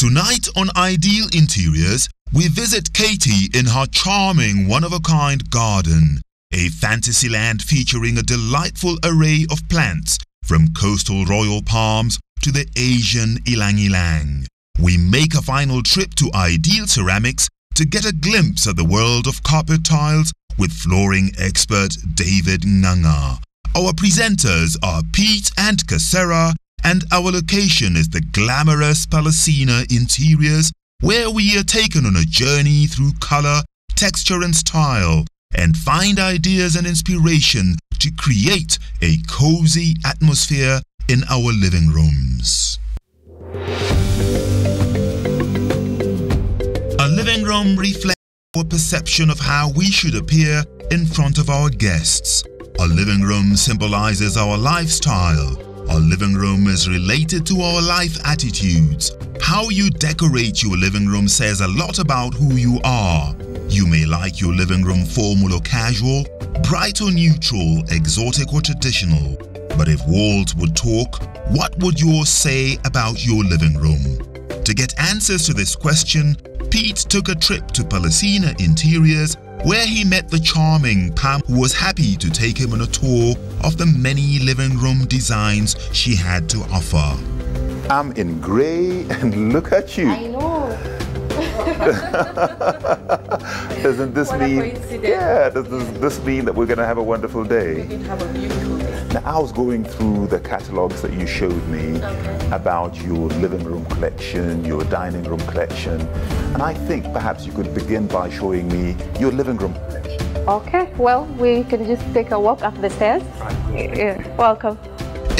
Tonight on Ideal Interiors, we visit Katie in her charming one-of-a-kind garden, a fantasy land featuring a delightful array of plants, from coastal royal palms to the Asian ilang-ilang. We make a final trip to Ideal Ceramics to get a glimpse of the world of carpet tiles with flooring expert David Nganga. Our presenters are Pete and Casera, and our location is the glamorous Palacina Interiors, where we are taken on a journey through color, texture and style, and find ideas and inspiration to create a cozy atmosphere in our living rooms. A living room reflects our perception of how we should appear in front of our guests. A living room symbolizes our lifestyle. A living room is related to our life attitudes. How you decorate your living room says a lot about who you are. You may like your living room formal or casual, bright or neutral, exotic or traditional. But if walls would talk, what would yours say about your living room? To get answers to this question, Pete took a trip to Palacina Interiors, where he met the charming Pam, who was happy to take him on a tour of the many living room designs she had to offer. I'm in grey and look at you. I know. Doesn't this what mean, a coincidence. yeah, does this mean that we're going to have a wonderful day? We did have a beautiful day. Now, I was going through the catalogs that you showed me about your living room collection, your dining room collection, and I think perhaps you could begin by showing me your living room collection. Okay, well, we can just take a walk up the stairs. Yeah, welcome.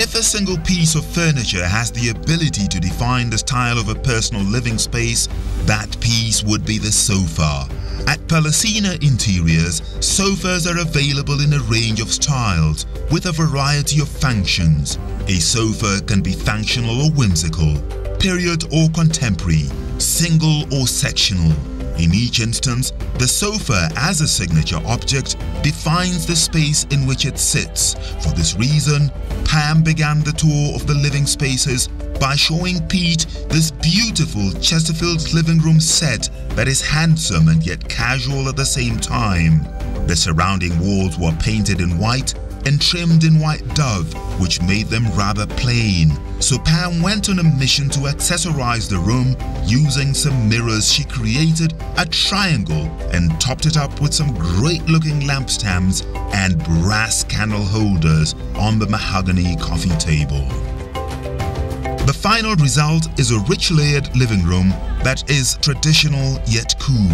If a single piece of furniture has the ability to define the style of a personal living space, that piece would be the sofa. At Palacina Interiors, sofas are available in a range of styles with a variety of functions. A sofa can be functional or whimsical, period or contemporary, single or sectional. In each instance, the sofa as a signature object defines the space in which it sits. For this reason, Pam began the tour of the living spaces by showing Pete this beautiful Chesterfield living room set that is handsome and yet casual at the same time. The surrounding walls were painted in white and trimmed in white dove, which made them rather plain. So Pam went on a mission to accessorize the room using some mirrors. She created a triangle and topped it up with some great looking lampstands and brass candle holders on the mahogany coffee table. The final result is a rich layered living room that is traditional yet cool.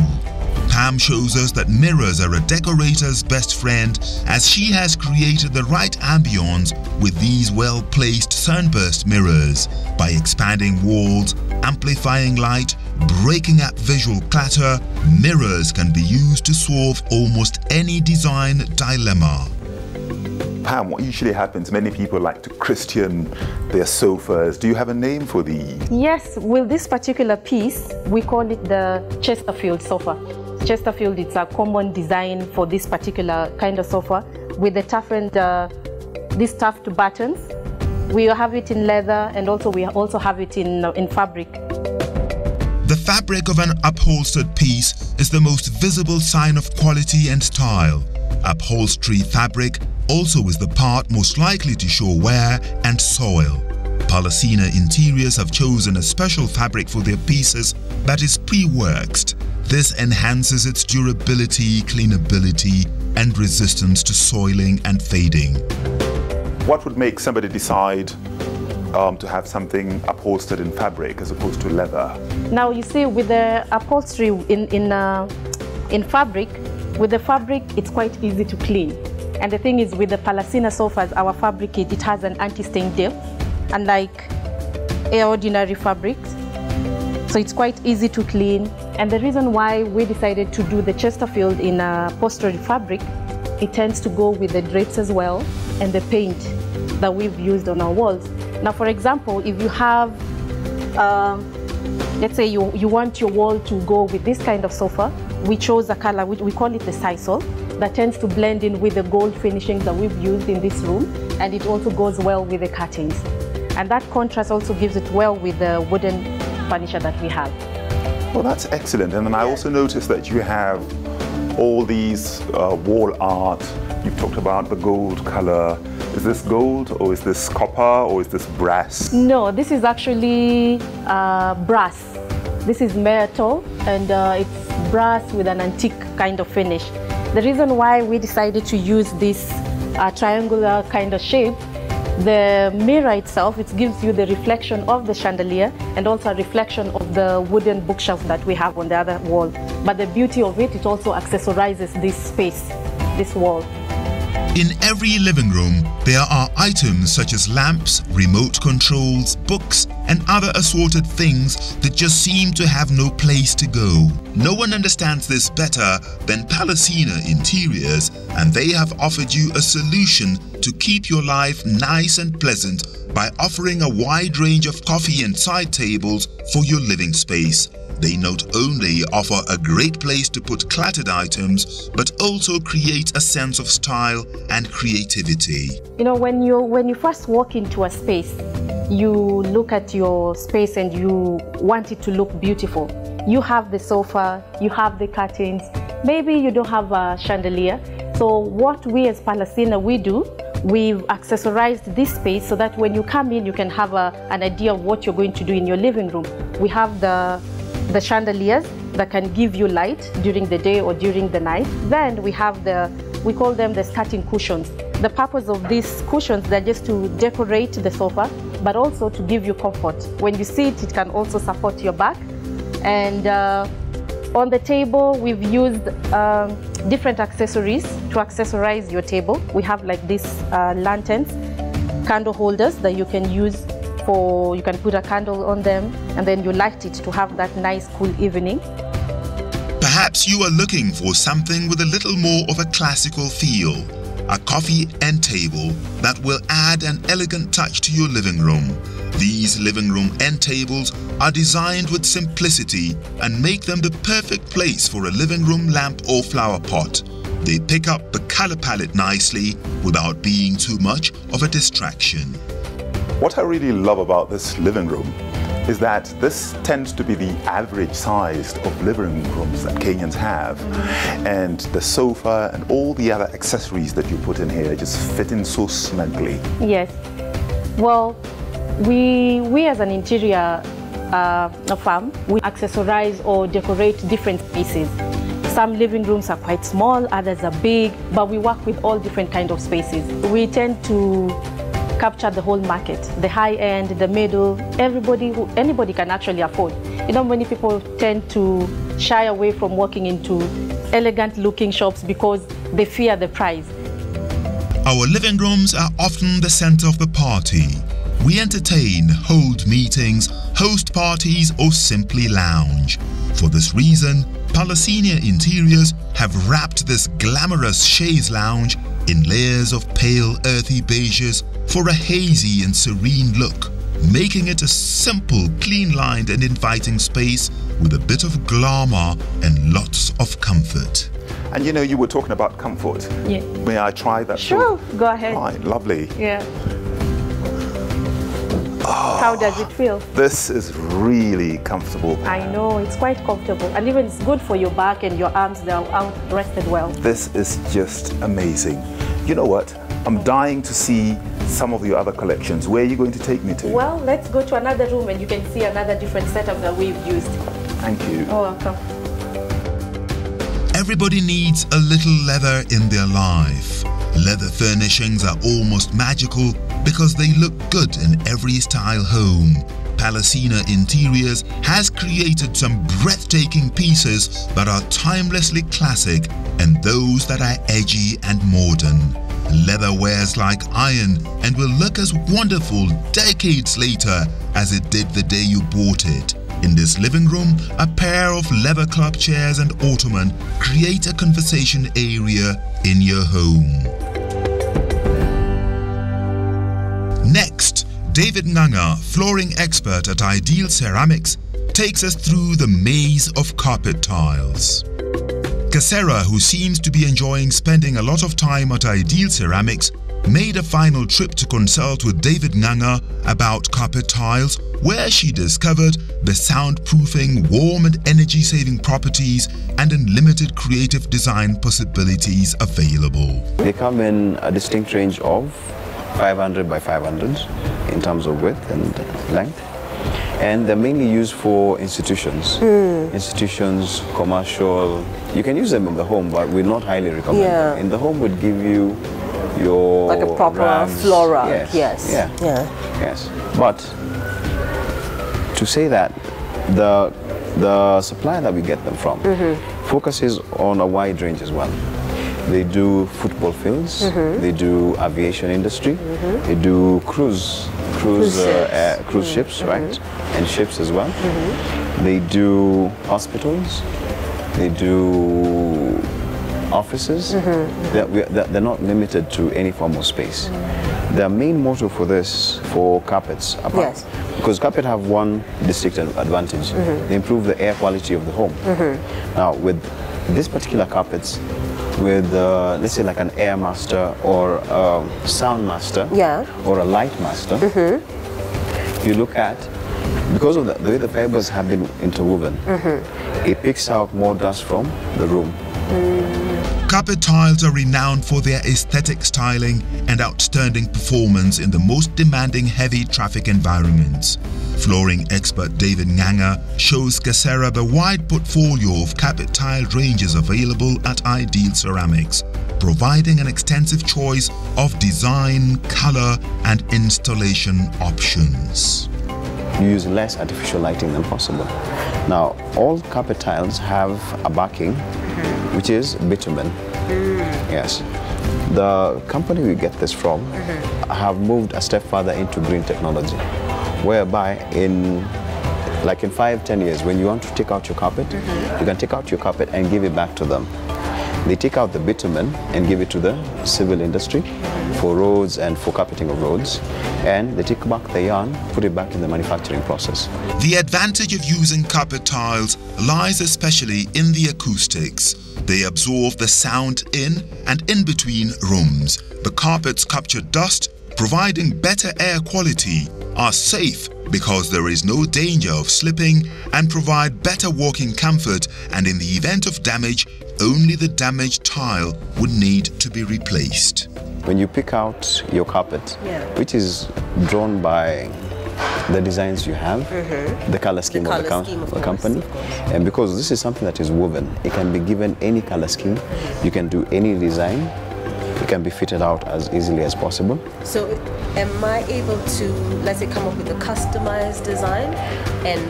Pam shows us that mirrors are a decorator's best friend, as she has created the right ambience with these well-placed sunburst mirrors. By expanding walls, amplifying light, breaking up visual clutter, mirrors can be used to solve almost any design dilemma. Pam, what usually happens, many people like to Christian their sofas. Do you have a name for these? Yes, with this particular piece, we call it the Chesterfield sofa. Chesterfield, it's a common design for this particular kind of sofa with the these tuft buttons. We have it in leather, and also we also have it in fabric. The fabric of an upholstered piece is the most visible sign of quality and style. Upholstery fabric also is the part most likely to show wear and soil. Palacina Interiors have chosen a special fabric for their pieces that is pre-worked. This enhances its durability, cleanability, and resistance to soiling and fading. What would make somebody decide to have something upholstered in fabric as opposed to leather? Now you see, with the upholstery in fabric, with the fabric it's quite easy to clean. And the thing is, with the Palacina sofas, our fabric, it has an anti-stain depth, unlike ordinary fabrics. So it's quite easy to clean. And the reason why we decided to do the Chesterfield in upholstery fabric, it tends to go with the drapes as well and the paint that we've used on our walls. Now, for example, if you have, let's say you want your wall to go with this kind of sofa, we chose a color, which we call it the sisal, that tends to blend in with the gold finishings that we've used in this room, and it also goes well with the curtains. And that contrast also gives it well with the wooden furniture that we have. Well, that's excellent. And then I also noticed that you have all these wall art. You've talked about the gold color. Is this gold, or is this copper, or is this brass? No, this is actually brass. This is metal, and it's brass with an antique kind of finish. The reason why we decided to use this triangular kind of shape, the mirror itself, it gives you the reflection of the chandelier and also a reflection of the wooden bookshelf that we have on the other wall. But the beauty of it, it also accessorizes this space, this wall. In every living room, there are items such as lamps, remote controls, books, and other assorted things that just seem to have no place to go. No one understands this better than Palacina Interiors, and they have offered you a solution to keep your life nice and pleasant by offering a wide range of coffee and side tables for your living space. They not only offer a great place to put cluttered items, but also create a sense of style and creativity. You know, when you first walk into a space, you look at your space and you want it to look beautiful. You have the sofa, you have the curtains, maybe you don't have a chandelier. So what we as Palacina, we do, we've accessorized this space so that when you come in, you can have an idea of what you're going to do in your living room. We have the chandeliers that can give you light during the day or during the night. Then we have we call them the skirting cushions. The purpose of these cushions, they're just to decorate the sofa, but also to give you comfort. When you sit, it can also support your back. And on the table, we've used different accessories to accessorize your table. We have like these lanterns, candle holders that you can use you can put a candle on them and then you light it to have that nice cool evening. Perhaps you are looking for something with a little more of a classical feel. A coffee end table that will add an elegant touch to your living room. These living room end tables are designed with simplicity and make them the perfect place for a living room lamp or flower pot. They pick up the color palette nicely without being too much of a distraction. What I really love about this living room is that this tends to be the average size of living rooms that Kenyans have. And the sofa and all the other accessories that you put in here just fit in so snugly. Yes. Well, we as an interior firm, we accessorize or decorate different spaces. Some living rooms are quite small, others are big, but we work with all different kinds of spaces. We tend to capture the whole market, the high end, the middle, anybody can actually afford. You know, many people tend to shy away from walking into elegant looking shops because they fear the price. Our living rooms are often the center of the party. We entertain, hold meetings, host parties, or simply lounge. For this reason, Palacina Interiors have wrapped this glamorous chaise lounge in layers of pale earthy beiges for a hazy and serene look, making it a simple, clean-lined and inviting space with a bit of glamour and lots of comfort. And you know, you were talking about comfort. Yeah. May I try that? Sure, go ahead. Fine, lovely. Yeah. Oh, how does it feel? This is really comfortable. I know, it's quite comfortable. And even it's good for your back and your arms, they're out rested well. This is just amazing. You know what? I'm dying to see some of your other collections. Where are you going to take me to? Well, let's go to another room and you can see another different setup that we've used. Thank you. Oh, welcome. Everybody needs a little leather in their life. Leather furnishings are almost magical because they look good in every style home. Palacina Interiors has created some breathtaking pieces that are timelessly classic and those that are edgy and modern. Leather wears like iron and will look as wonderful decades later as it did the day you bought it. In this living room, a pair of leather club chairs and ottoman create a conversation area in your home. Next, David Nganga, flooring expert at Ideal Ceramics, takes us through the maze of carpet tiles. Kasera, who seems to be enjoying spending a lot of time at Ideal Ceramics, made a final trip to consult with David Nganga about carpet tiles, where she discovered the soundproofing, warm and energy-saving properties and unlimited creative design possibilities available. They come in a distinct range of 500 by 500 in terms of width and length. And they're mainly used for institutions. Institutions, commercial. You can use them in the home, but we're not highly recommend them. In the home would give you your like a proper ramps. flora. Yes. Yeah. Yes. But to say that the supplier that we get them from focuses on a wide range as well. They do football fields, they do aviation industry, they do cruise ships, right? And ships as well. They do hospitals, they do offices. They're not limited to any form of space. Their main motto for this, for carpets, because carpet have one distinct advantage. They improve the air quality of the home. Now, with these particular carpets, with let's say like an air master or a sound master or a light master, you look at, because of the way the fibers have been interwoven, it picks out more dust from the room. Carpet tiles are renowned for their aesthetic styling and outstanding performance in the most demanding heavy traffic environments. Flooring expert David Nganga shows Kasera the wide portfolio of carpet tiled ranges available at Ideal Ceramics, providing an extensive choice of design, color and installation options. You use less artificial lighting than possible. Now, all carpet tiles have a backing, which is bitumen. Yes. The company we get this from have moved a step further into green technology, whereby in 5-10 years, when you want to take out your carpet, you can take out your carpet and give it back to them. They take out the bitumen and give it to the civil industry for roads and for carpeting of roads, and they take back the yarn, put it back in the manufacturing process. The advantage of using carpet tiles lies especially in the acoustics. They absorb the sound in and in between rooms. The carpets capture dust, providing better air quality, are safe because there is no danger of slipping, and provide better walking comfort, and in the event of damage, only the damaged tile would need to be replaced. When you pick out your carpet, which is drawn by the designs you have, the color scheme of the company, and because this is something that is woven, it can be given any color scheme, you can do any design, it can be fitted out as easily as possible. So am I able to, let's say, come up with a customized design and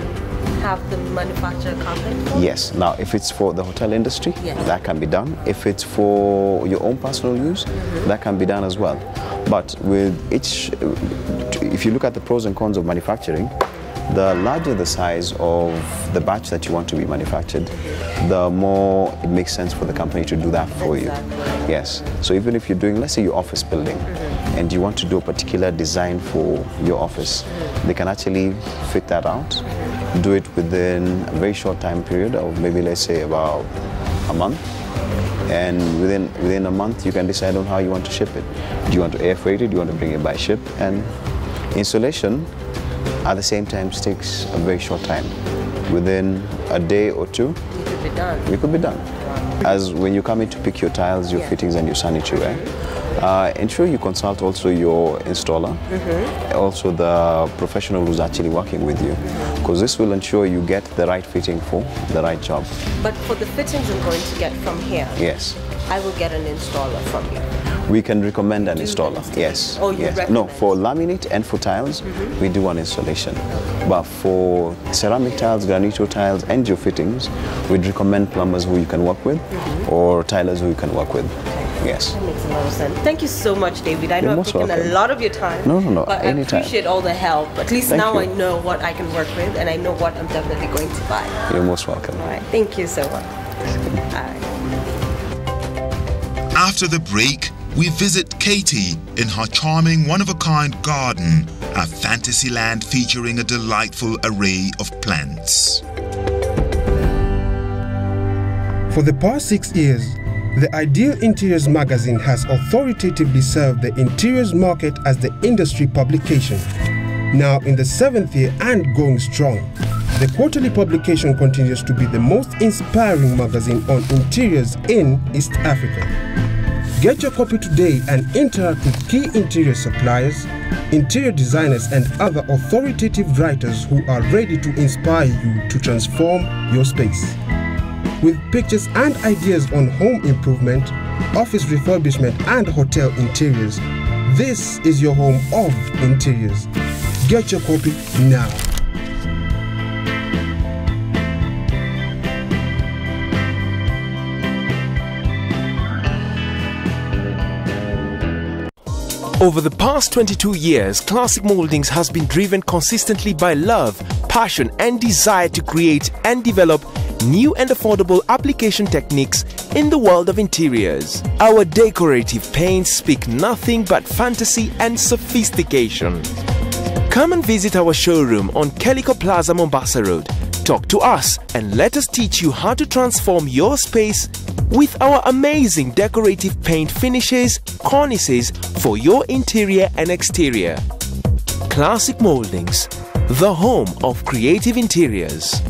have the manufacturer carpet? Yes. Now, if it's for the hotel industry, that can be done. If it's for your own personal use, that can be done as well. But with each, if you look at the pros and cons of manufacturing, the larger the size of the batch that you want to be manufactured, the more it makes sense for the company to do that for you. Yes. So even if you're doing, let's say, your office building, and you want to do a particular design for your office, they can actually fit that out, do it within a very short time period of maybe, let's say, about a month. And within a month, you can decide on how you want to ship it. Do you want to air freight it? Do you want to bring it by ship? And installation, at the same time, takes a very short time. Within a day or two, it could be done. As when you come in to pick your tiles, your fittings and your sanitary ware, ensure you consult also your installer, also the professional who's actually working with you, because this will ensure you get the right fitting for the right job. But for the fittings I'm going to get from here, I will get an installer from you. We can recommend an installer, yes. Oh, you recommend? No, for laminate and for tiles, we do an installation. But for ceramic tiles, granito tiles, and your fittings, we'd recommend plumbers who you can work with, or tilers who you can work with. Yes. That makes a lot of sense. Thank you so much, David. I know I've taken a lot of your time. No, but anytime. I appreciate all the help. At least Thank now you. I know what I can work with, and I know what I'm definitely going to buy. You're most welcome. All right. Thank you so much. All right. After the break, we visit Katie in her charming one-of-a-kind garden, a fantasy land featuring a delightful array of plants. For the past 6 years, The Ideal Interiors magazine has authoritatively served the interiors market as the industry publication. Now in the 7th year and going strong, the quarterly publication continues to be the most inspiring magazine on interiors in East Africa. Get your copy today and interact with key interior suppliers, interior designers and other authoritative writers who are ready to inspire you to transform your space. With pictures and ideas on home improvement, office refurbishment and hotel interiors, this is your home of interiors. Get your copy now. Over the past 22 years, Classic Moldings has been driven consistently by love, passion and desire to create and develop new and affordable application techniques in the world of interiors. Our decorative paints speak nothing but fantasy and sophistication. Come and visit our showroom on Calico Plaza, Mombasa Road. Talk to us and let us teach you how to transform your space with our amazing decorative paint finishes, cornices for your interior and exterior. Classic Moldings, the home of creative interiors.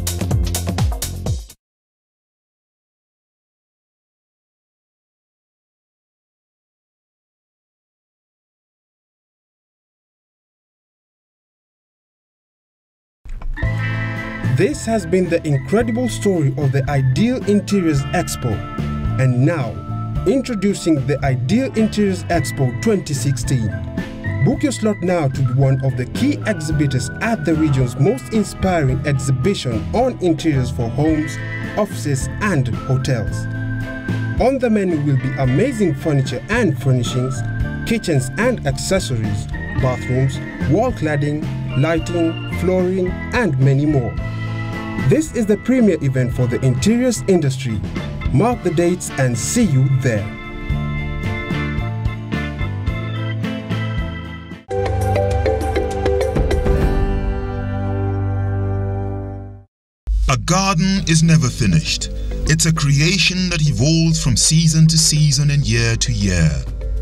This has been the incredible story of the Ideal Interiors Expo. And now, introducing the Ideal Interiors Expo 2016. Book your slot now to be one of the key exhibitors at the region's most inspiring exhibition on interiors for homes, offices and hotels. On the menu will be amazing furniture and furnishings, kitchens and accessories, bathrooms, wall cladding, lighting, flooring and many more. This is the premier event for the interiors industry. Mark the dates and see you there. A garden is never finished. It's a creation that evolves from season to season and year to year.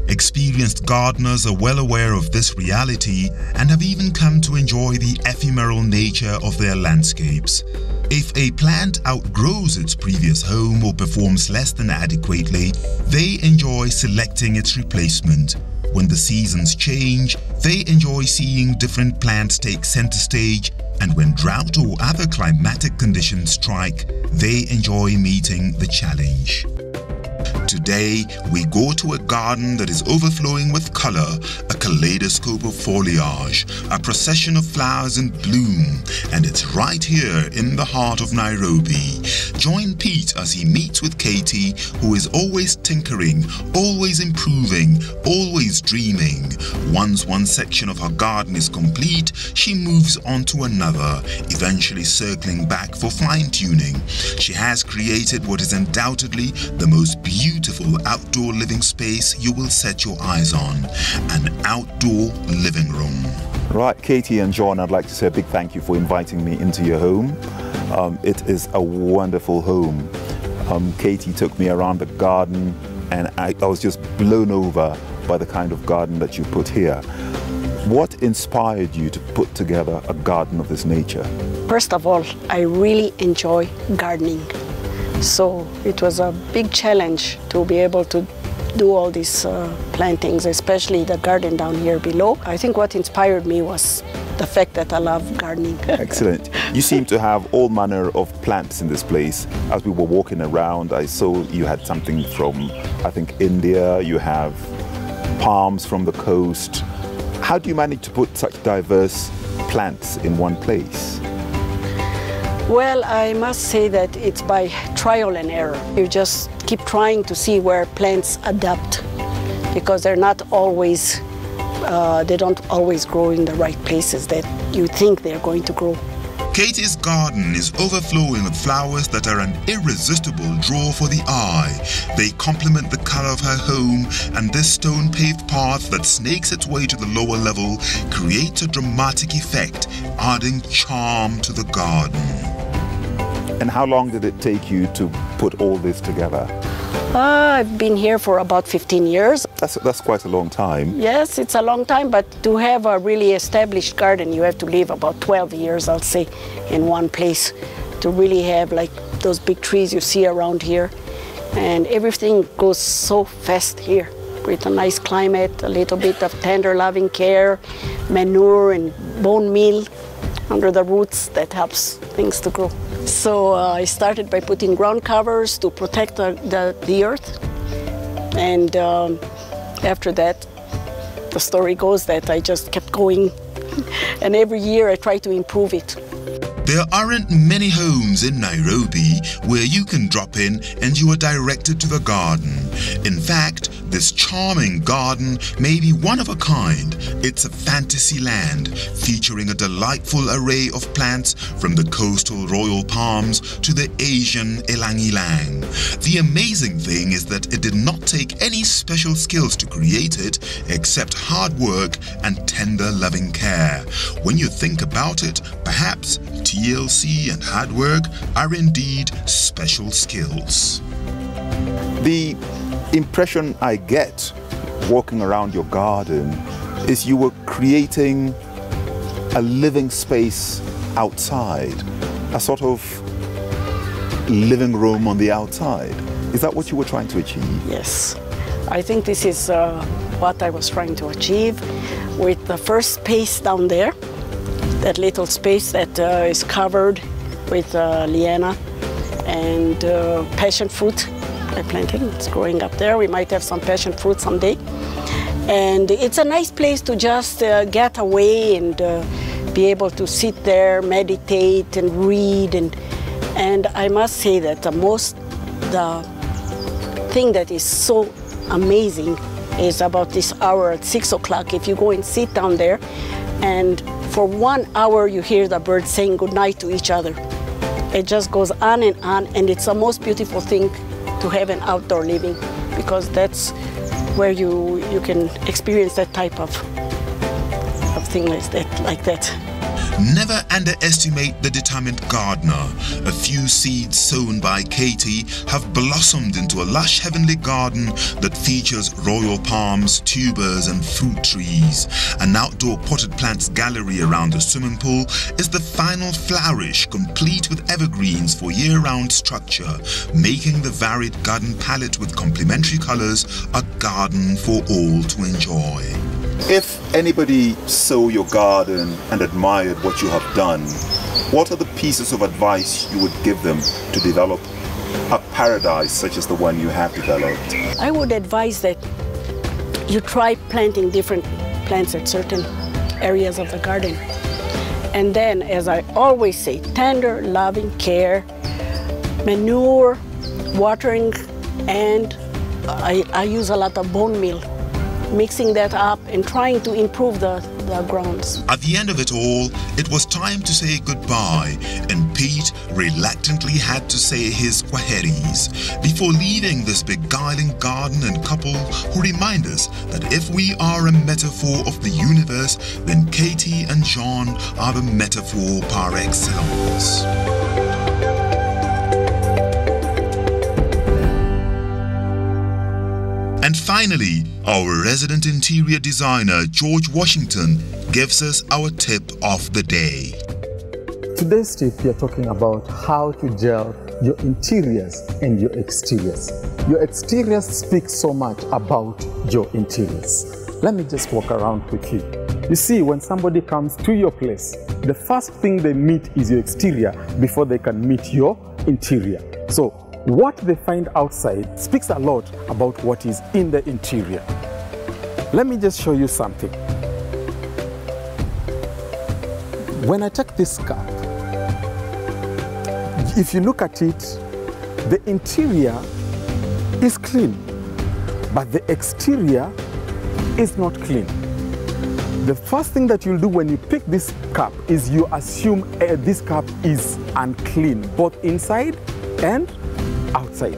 Experienced gardeners are well aware of this reality and have even come to enjoy the ephemeral nature of their landscapes. If a plant outgrows its previous home or performs less than adequately, they enjoy selecting its replacement. When the seasons change, they enjoy seeing different plants take center stage, and when drought or other climatic conditions strike, they enjoy meeting the challenge. Today, we go to a garden that is overflowing with color, a kaleidoscope of foliage, a procession of flowers in bloom, and it's right here in the heart of Nairobi. Join Pete as he meets with Katie, who is always tinkering, always improving, always dreaming. Once one section of her garden is complete, she moves on to another, eventually circling back for fine-tuning. She has created what is undoubtedly the most beautiful outdoor living space you will set your eyes on, an outdoor living room. Right, Katie and John, I'd like to say a big thank you for inviting me into your home. It is a wonderful home. Katie took me around the garden and I was just blown over by the kind of garden that you put here. What inspired you to put together a garden of this nature? First of all, I really enjoy gardening. So it was a big challenge to be able to do all these plantings, especially the garden down here below. I think what inspired me was the fact that I love gardening. Excellent. You seem to have all manner of plants in this place. As we were walking around, I saw you had something from, I think, India. You have palms from the coast. How do you manage to put such diverse plants in one place? Well, I must say that it's by trial and error. You just keep trying to see where plants adapt, because they're not always, they don't always grow in the right places that you think they're going to grow. Katie's garden is overflowing with flowers that are an irresistible draw for the eye. They complement the color of her home, and this stone-paved path that snakes its way to the lower level creates a dramatic effect, adding charm to the garden. And how long did it take you to put all this together? I've been here for about 15 years. That's quite a long time. Yes, it's a long time, but to have a really established garden, you have to live about 12 years, I'll say, in one place to really have like those big trees you see around here. And everything goes so fast here with a nice climate, a little bit of tender loving care, manure and bone meal under the roots that helps things to grow. So I started by putting ground covers to protect the earth. And after that, the story goes that I just kept going. And every year I try to improve it. There aren't many homes in Nairobi where you can drop in and you are directed to the garden. In fact, this charming garden may be one of a kind. It's a fantasy land featuring a delightful array of plants from the coastal royal palms to the Asian ylang-ylang. The amazing thing is that it did not take any special skills to create it except hard work and tender loving care. When you think about it, perhaps TLC and hard work are indeed special skills. The impression I get walking around your garden is you were creating a living space outside, a sort of living room on the outside. Is that what you were trying to achieve? Yes, I think this is what I was trying to achieve with the first space down there. That little space that is covered with liana and passion fruit I planted. It's growing up there. We might have some passion fruit someday. And it's a nice place to just get away and be able to sit there, meditate and read. And I must say that the thing that is so amazing is about this hour at 6 o'clock. If you go and sit down there, and for 1 hour you hear the birds saying goodnight to each other. It just goes on, and it's the most beautiful thing to have an outdoor living, because that's where you can experience that type of thing like that. Never underestimate the determined gardener. A few seeds sown by Katie have blossomed into a lush heavenly garden that features royal palms, tubers and fruit trees. An outdoor potted plants gallery around the swimming pool is the final flourish, complete with evergreens for year-round structure, making the varied garden palette with complementary colors a garden for all to enjoy. If anybody saw your garden and admired what you have done, what are the pieces of advice you would give them to develop a paradise such as the one you have developed? I would advise that you try planting different plants at certain areas of the garden. And then, as I always say, tender, loving care, manure, watering, and I use a lot of bone meal. Mixing that up and trying to improve the grounds. At the end of it all, it was time to say goodbye, and Pete reluctantly had to say his kwaheris before leaving this beguiling garden and couple who remind us that if we are a metaphor of the universe, then Katie and John are the metaphor par excellence. And finally, our resident interior designer, George Washington, gives us our tip of the day. Today's tip, we are talking about how to gel your interiors and your exteriors. Your exteriors speak so much about your interiors. Let me just walk around with you. You see, when somebody comes to your place, the first thing they meet is your exterior before they can meet your interior. So, what they find outside speaks a lot about what is in the interior. Let me just show you something. When I take this cup, if you look at it, the interior is clean, but the exterior is not clean. The first thing that you'll do when you pick this cup is you assume this cup is unclean, both inside and outside.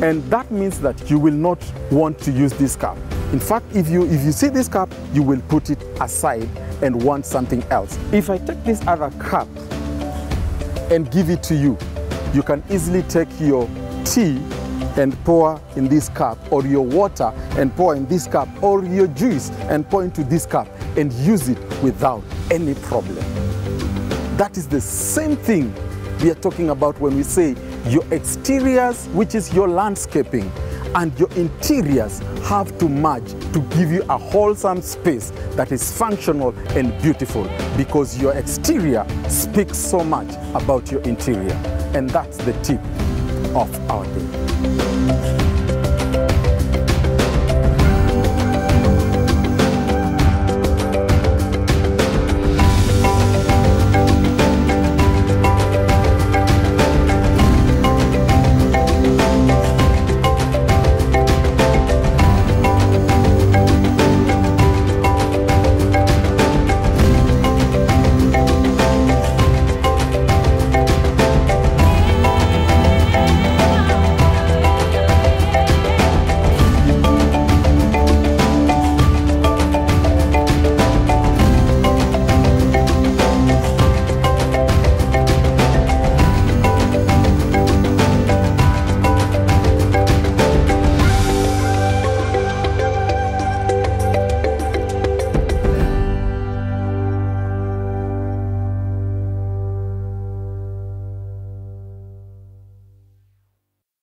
And that means that you will not want to use this cup. In fact, if you see this cup, you will put it aside and want something else. If I take this other cup and give it to you, you can easily take your tea and pour in this cup, or your water and pour in this cup, or your juice and pour into this cup and use it without any problem. That is the same thing we are talking about when we say your exteriors, which is your landscaping, and your interiors have to merge to give you a wholesome space that is functional and beautiful, because your exterior speaks so much about your interior. And that's the tip of our day.